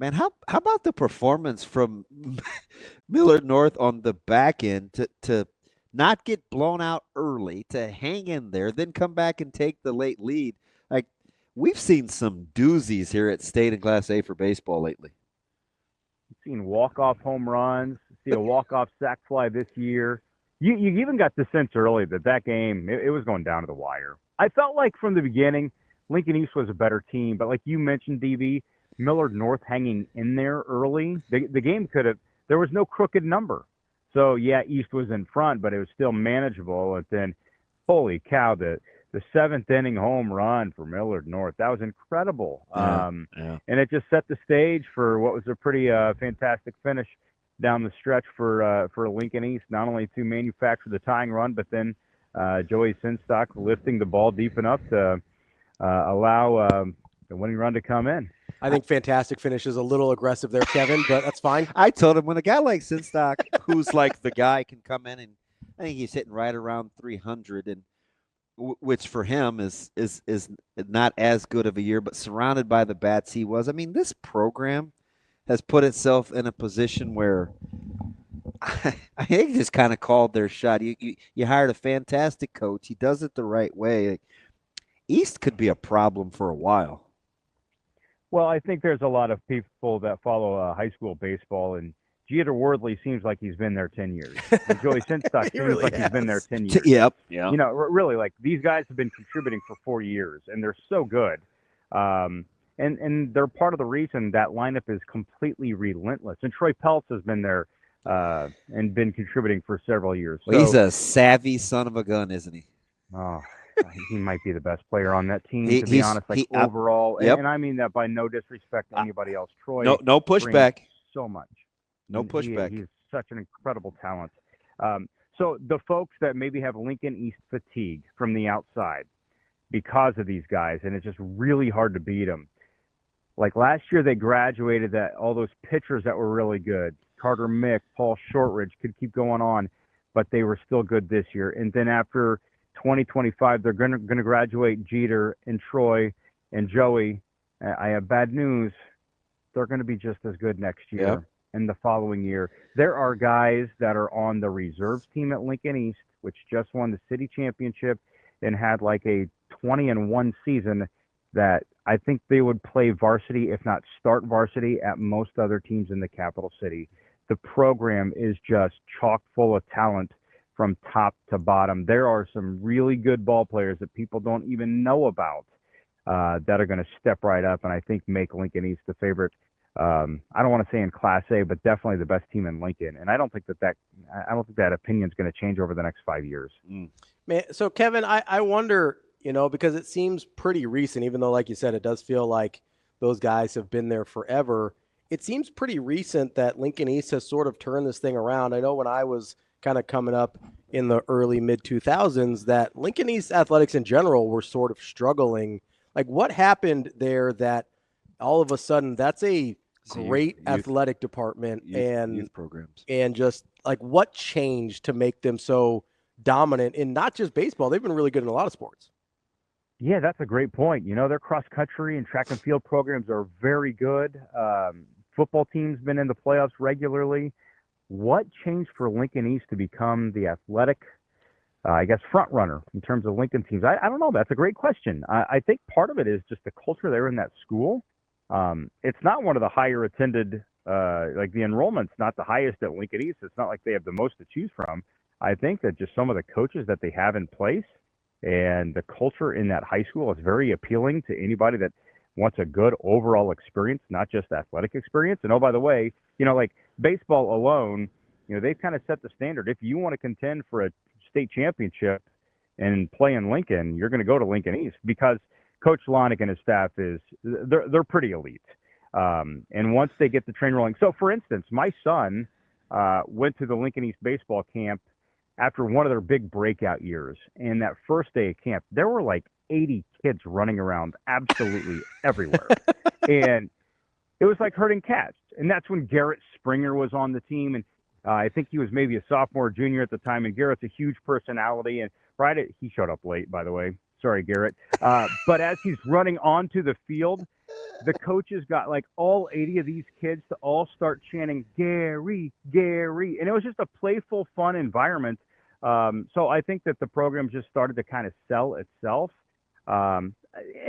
Man, how about the performance from Millard North on the back end to not get blown out early, to hang in there, then come back and take the late lead? Like we've seen some doozies here at State and Class A for baseball lately. Seen walk-off home runs, see a walk-off sac fly this year. You even got the sense early that game, it was going down to the wire. I felt like from the beginning, Lincoln East was a better team, but like you mentioned, DV, Millard North hanging in there early, the game could have, there was no crooked number. So, yeah, East was in front, but it was still manageable. And then, holy cow, the seventh inning home run for Millard North. That was incredible. Yeah. And it just set the stage for what was a pretty fantastic finish down the stretch for Lincoln East, not only to manufacture the tying run, but then Joey Sinstock lifting the ball deep enough to allow the winning run to come in. I think fantastic finish is a little aggressive there, Kevin, but that's fine. I told him when a guy like Sinstock, who's like the guy, can come in, and I think he's hitting right around 300, and which for him is not as good of a year, but surrounded by the bats he was. I mean, this program has put itself in a position where I think they just kind of called their shot. You hired a fantastic coach. He does it the right way. Like, East could be a problem for a while. Well, I think there's a lot of people that follow high school baseball, and Jeter Wardley seems like he's been there 10 years. And Joey Sinstock seems like he's been there 10 years. Yep. Yeah. You know, really, like these guys have been contributing for 4 years, and they're so good. And they're part of the reason that lineup is completely relentless. And Troy Peltz has been there and been contributing for several years. Well, he's a savvy son of a gun, isn't he? Oh, he might be the best player on that team, to be honest. Like overall, yep. And I mean that by no disrespect to anybody else. Troy, no pushback. So much. No pushback. He's such an incredible talent. So the folks that maybe have Lincoln East fatigue from the outside because of these guys, and it's just really hard to beat them. Like last year, they graduated all those pitchers that were really good. Carter Mick, Paul Shortridge could keep going on, but they were still good this year. And then after 2025, they're going to graduate Jeter and Troy and Joey. I have bad news. They're going to be just as good next year. Yep. And the following year. There are guys that are on the reserves team at Lincoln East, which just won the city championship and had like a 20-1 season, that I think they would play varsity, if not start varsity, at most other teams in the capital city. The program is just chock full of talent from top to bottom. There are some really good ball players that people don't even know about that are going to step right up and I think make Lincoln East the favorite. I don't want to say in Class A, but definitely the best team in Lincoln. And I don't think that opinion is going to change over the next 5 years. Man, so Kevin, I wonder, because it seems pretty recent, even though, like you said, it does feel like those guys have been there forever. It seems pretty recent that Lincoln East has sort of turned this thing around. I know when I was kind of coming up in the early mid 2000s that Lincoln East athletics in general were sort of struggling. Like what happened there that all of a sudden that's a great athletic department and youth programs, and just like what changed to make them so dominant in not just baseball? They've been really good in a lot of sports. Yeah, that's a great point. Their cross country and track and field programs are very good. Football team's been in the playoffs regularly. What changed for Lincoln East to become the athletic, front runner in terms of Lincoln teams? I don't know. That's a great question. I think part of it is just the culture there in that school. It's not one of the higher attended, like the enrollment's not the highest at Lincoln East. It's not like they have the most to choose from. I think that just some of the coaches that they have in place and the culture in that high school is very appealing to anybody that wants a good overall experience, not just athletic experience. And oh, by the way, like baseball alone, they've kind of set the standard. If you want to contend for a state championship and play in Lincoln, you're going to go to Lincoln East because Coach Lonick and his staff they're pretty elite. And once they get the train rolling. So, for instance, my son went to the Lincoln East baseball camp after one of their big breakout years. And that first day of camp, there were like 80 kids running around absolutely everywhere. And it was like herding cats. And that's when Garrett Springer was on the team. And I think he was maybe a sophomore, junior at the time. And Garrett's a huge personality. And he showed up late, by the way. Sorry, Garrett. But as he's running onto the field, the coaches got like all 80 of these kids to all start chanting Gary, Gary, and it was just a playful, fun environment. So I think that the program just started to kind of sell itself. And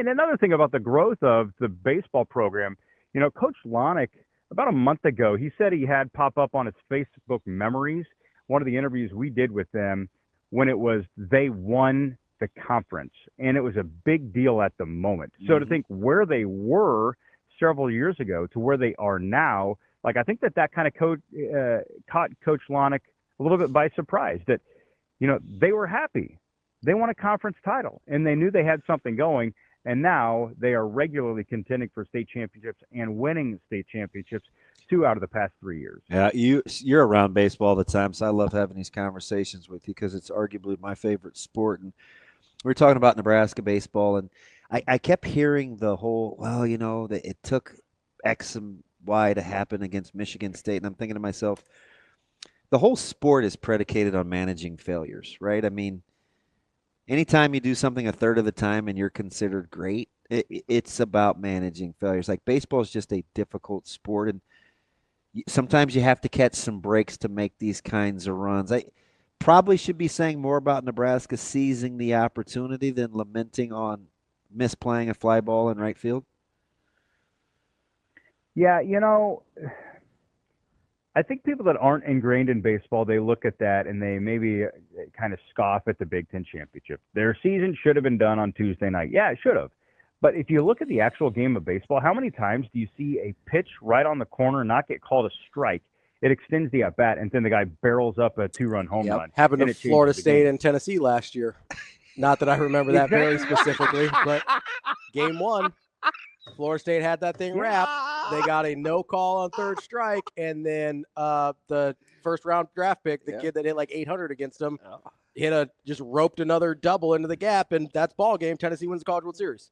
another thing about the growth of the baseball program, Coach Lonick, about a month ago, he said he had pop up on his Facebook memories, one of the interviews we did with them, when it was they won the conference, and it was a big deal at the moment. So to think where they were several years ago to where they are now, like I think that kind of caught Coach Lonick a little bit by surprise, that they were happy. They won a conference title, and they knew they had something going, and now they are regularly contending for state championships and winning state championships 2 out of the past 3 years. Yeah, you're around baseball all the time, so I love having these conversations with you because it's arguably my favorite sport. And we were talking about Nebraska baseball, and I kept hearing the whole, that it took X and Y to happen against Michigan State, and I'm thinking to myself, the whole sport is predicated on managing failures, right? I mean, anytime you do something a third of the time and you're considered great, it's about managing failures. Like baseball is just a difficult sport, and sometimes you have to catch some breaks to make these kinds of runs. I probably should be saying more about Nebraska seizing the opportunity than lamenting on misplaying a fly ball in right field. Yeah, I think people that aren't ingrained in baseball, they look at that and they maybe kind of scoff at the Big Ten championship. Their season should have been done on Tuesday night. Yeah, it should have. But if you look at the actual game of baseball, how many times do you see a pitch right on the corner not get called a strike? It extends the at-bat, and then the guy barrels up a 2-run home run. Happened to Florida State and Tennessee last year. Not that I remember that very specifically, but game 1, Florida State had that thing wrapped. They got a no call on third strike, and then the first-round draft pick, the kid that hit like 800 against them, just roped another double into the gap, and that's ball game. Tennessee wins the College World Series.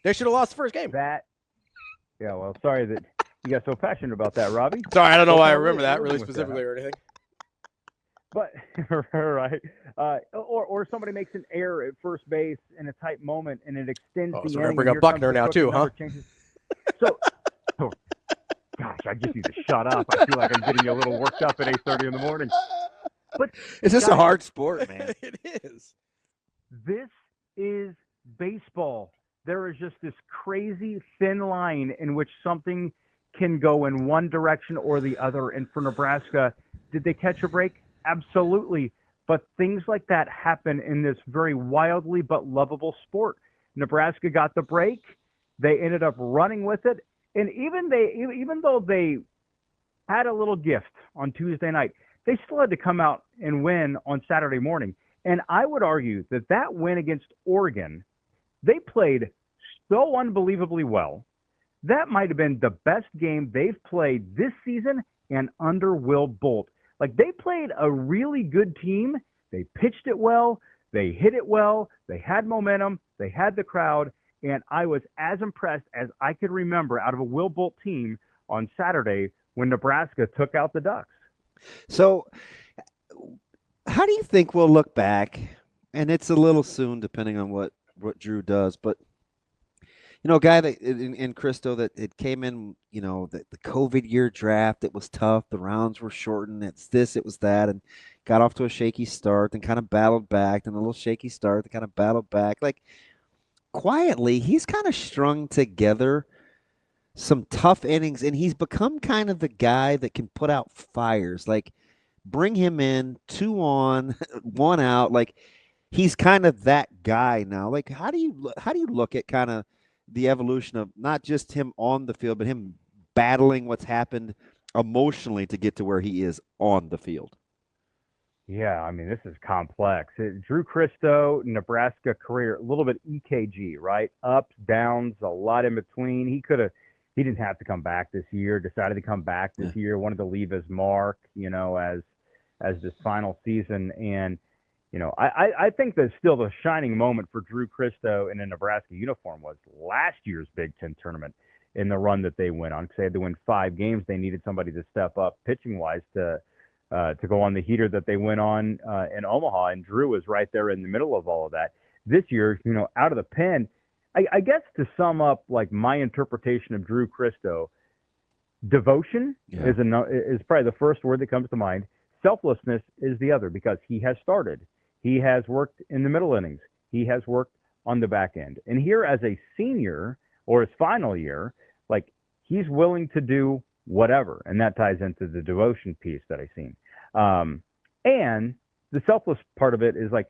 They should have lost the first game. Sorry that you got so passionate about that, Robbie. Sorry, I don't know why I remember that really specifically or anything. But right, or somebody makes an error at first base in a tight moment, and it extends the inning. So we're gonna bring up Buckner now too, huh? Gosh, I just need to shut up. I feel like I'm getting you a little worked up at 8:30 in the morning. But it's just a hard sport, man. It is. This is baseball. There is just this crazy thin line in which something can go in one direction or the other. And for Nebraska, did they catch a break? Absolutely. But things like that happen in this very wildly but lovable sport. Nebraska got the break. They ended up running with it. And even though they had a little gift on Tuesday night, they still had to come out and win on Saturday morning. And I would argue that win against Oregon, they played so unbelievably well. That might have been the best game they've played this season and under Will Bolt. Like, they played a really good team. They pitched it well. They hit it well. They had momentum. They had the crowd. And I was as impressed as I could remember out of a Will Bolt team on Saturday when Nebraska took out the Ducks. So how do you think we'll look back? And it's a little soon depending on what Drew does, but a guy that in Cristo that it came in, the COVID year draft, it was tough. The rounds were shortened. It's this, it was that, and got off to a shaky start, then kind of battled back, then a little shaky start, then kind of battled back. Like, quietly, he's kind of strung together some tough innings, and he's become kind of the guy that can put out fires. Like, bring him in, 2 on, 1 out. Like, he's kind of that guy now. Like, how do you look at kind of the evolution of not just him on the field, but him battling what's happened emotionally to get to where he is on the field? Yeah, I mean, this is complex. Drew Cristo, Nebraska career, a little bit EKG, right? Ups, downs, a lot in between. He didn't have to come back this year, decided to come back this year, wanted to leave his mark, as this final season. And, I think that still the shining moment for Drew Cristo in a Nebraska uniform was last year's Big Ten tournament in the run that they went on. Because they had to win 5 games. They needed somebody to step up pitching-wise to go on the heater that they went on in Omaha, and Drew was right there in the middle of all of that. This year, out of the pen, I guess to sum up, like my interpretation of Drew Christo, devotion is probably the first word that comes to mind. Selflessness is the other, because he has started. He has worked in the middle innings. He has worked on the back end. And here as a senior, or his final year, like he's willing to do whatever. And that ties into the devotion piece that I've seen. And the selfless part of it is like,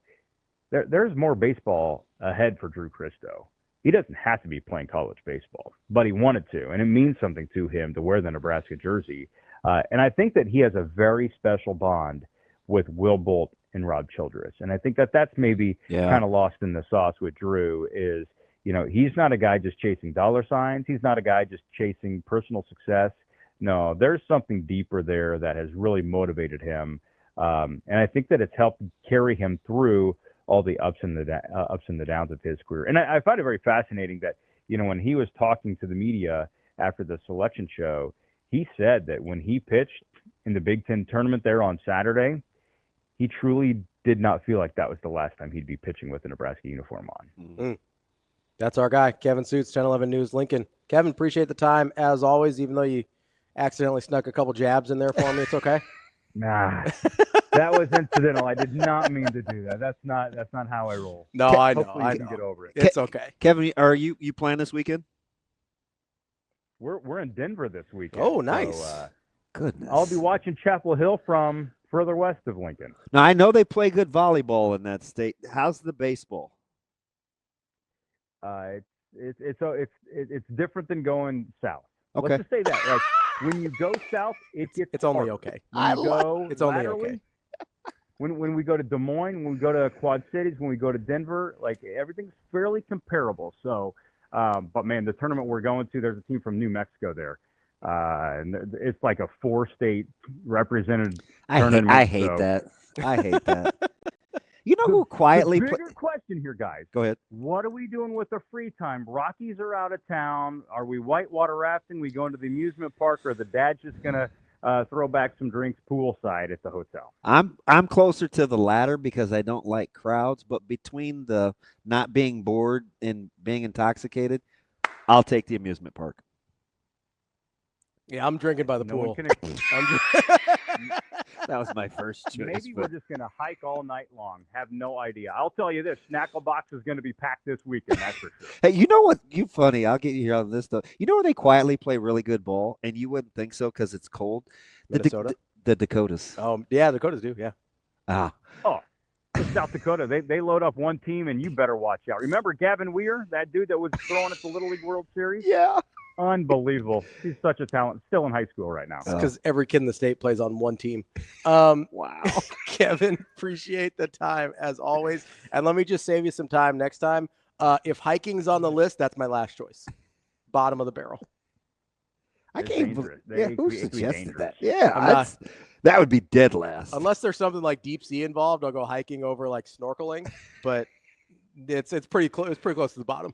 there's more baseball ahead for Drew Christo. He doesn't have to be playing college baseball, but he wanted to, and it means something to him to wear the Nebraska jersey. And I think that he has a very special bond with Will Bolt and Rob Childress. And I think that that's maybe kind of lost in the sauce with Drew is, you know, he's not a guy just chasing dollar signs. He's not a guy just chasing personal success. No, there's something deeper there that has really motivated him. And I think that it's helped carry him through all the ups and the downs of his career. And I find it very fascinating that, you know, when he was talking to the media after the selection show, he said that when he pitched in the Big Ten tournament there on Saturday, he truly did not feel like that was the last time he'd be pitching with a Nebraska uniform on. That's our guy, Kevin Sjuts, 1011 News, Lincoln. Kevin, appreciate the time as always, even though you accidentally snuck a couple jabs in there for me. It's okay. Nah, that was incidental. I did not mean to do that. That's not how I roll. No, I know. Hopefully you can get over it. It's okay. Kevin, are you playing this weekend? We're in Denver this weekend. Oh, nice. So, Goodness. I'll be watching Chapel Hill from further west of Lincoln. Now, I know they play good volleyball in that state. How's the baseball? It's different than going south. Okay. Let's just say that. Like when you go south, it's only harder. okay. When you go it's only laterally, okay. When we go to Des Moines, when we go to Quad Cities, when we go to Denver, like everything's fairly comparable. So, but man, the tournament we're going to, there's a team from New Mexico there. And it's like a 4-state represented tournament. I hate that. I hate that. You know who quietly the bigger question here, guys. Go ahead. What are we doing with the free time? Rockies are out of town. Are we whitewater rafting? We going to the amusement park, or the dad's just gonna throw back some drinks poolside at the hotel? I'm closer to the latter because I don't like crowds, but between the not being bored and being intoxicated, I'll take the amusement park. Yeah, I'm drinking by the pool. That was my first choice. Maybe we're just going to hike all night long. Have no idea. I'll tell you this, Snackle Box is going to be packed this weekend, that's for sure. Hey, you know what? You funny. I'll get you here on this, though. You know where they quietly play really good ball, and you wouldn't think so because it's cold? Minnesota? The Dakotas. Yeah, Dakotas do, yeah. Oh, South Dakota, they load up one team, and you better watch out. Remember Gavin Weir, that dude that was throwing at the Little League World Series? Yeah. Unbelievable. He's such a talent. Still in high school right now. Because every kid in the state plays on one team. Wow. Kevin, appreciate the time as always. And let me just save you some time next time. If hiking's on the list, that's my last choice. Bottom of the barrel. I can't believe who suggested that? That would be dead last. Unless there's something like deep sea involved, I'll go hiking over like snorkeling. But it's pretty close. It's pretty close to the bottom.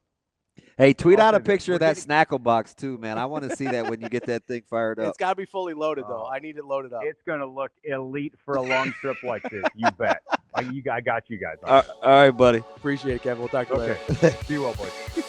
Hey, tweet out a picture of that Snackle Box too, man. I want to see that when you get that thing fired up. It's got to be fully loaded though. I need it loaded up. It's going to look elite for a long trip like this. You bet. I got you guys. All right, buddy. Appreciate it, Kevin. We'll talk to you later. See you well, boys.